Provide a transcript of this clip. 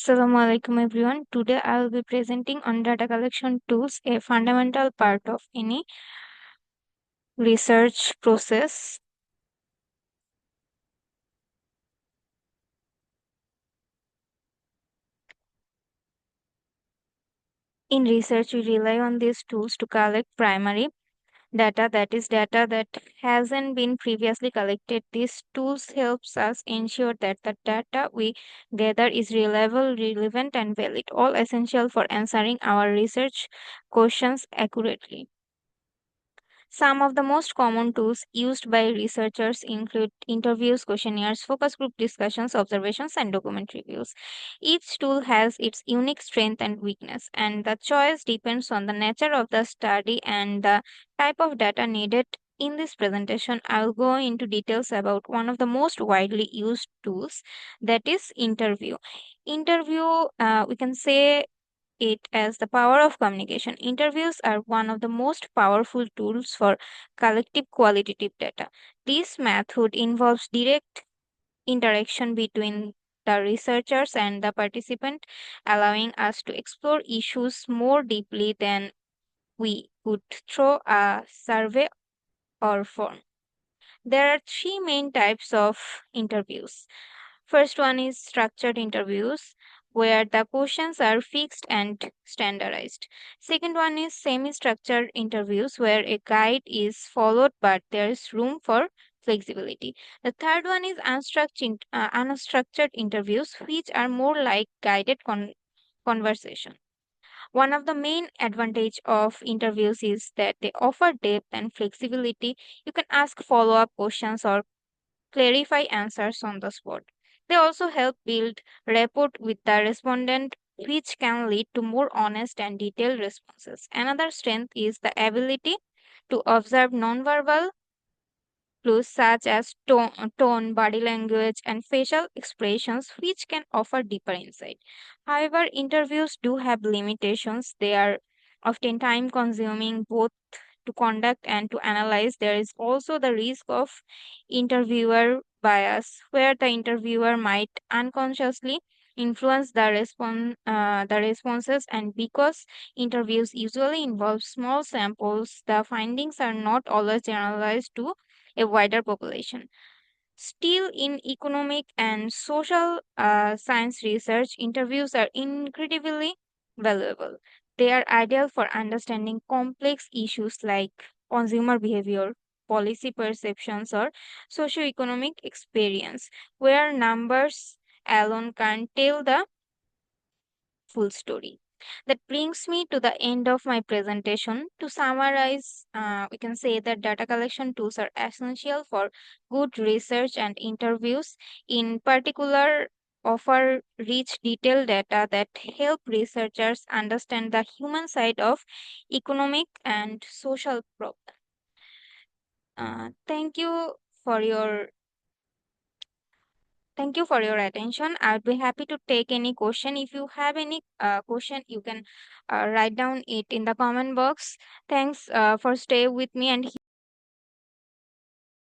Assalamu alaikum everyone. Today I will be presenting on data collection tools, a fundamental part of any research process. In research, we rely on these tools to collect primary data, that is data that hasn't been previously collected. These tools helps us ensure that the data we gather is reliable, relevant and valid, all essential for answering our research questions accurately. Some of the most common tools used by researchers include interviews, questionnaires, focus group discussions, observations, and document reviews. Each tool has its unique strength and weakness, and the choice depends on the nature of the study and the type of data needed. In this presentation, I will go into details about one of the most widely used tools, that is interview. Interview, we can say it as the power of communication. Interviews are one of the most powerful tools for collective qualitative data. This method involves direct interaction between the researchers and the participant, allowing us to explore issues more deeply than we could through a survey or form. There are three main types of interviews. First one is structured interviews, where the questions are fixed and standardized. Second one is semi-structured interviews, where a guide is followed but there is room for flexibility. The third one is unstructured interviews, which are more like guided conversation. One of the main advantage of interviews is that they offer depth and flexibility. You can ask follow-up questions or clarify answers on the spot. They also help build rapport with the respondent, which can lead to more honest and detailed responses. Another strength is the ability to observe nonverbal clues such as tone, body language, and facial expressions, which can offer deeper insight. However, interviews do have limitations. They are often time consuming both to conduct and to analyze. There is also the risk of interviewer bias, where the interviewer might unconsciously influence the responses, and because interviews usually involve small samples, the findings are not always generalized to a wider population. Still, in economic and social science research, interviews are incredibly valuable. They are ideal for understanding complex issues like consumer behavior, policy perceptions, or socioeconomic experience, where numbers alone can't tell the full story. That brings me to the end of my presentation. To summarize, we can say that data collection tools are essential for good research, and interviews, in particular, offer rich, detailed data that help researchers understand the human side of economic and social problems. Thank you for your Thank you for your attention. I'd be happy to take any question. If you have any question, you can write down it in the comment box. Thanks for stay with me and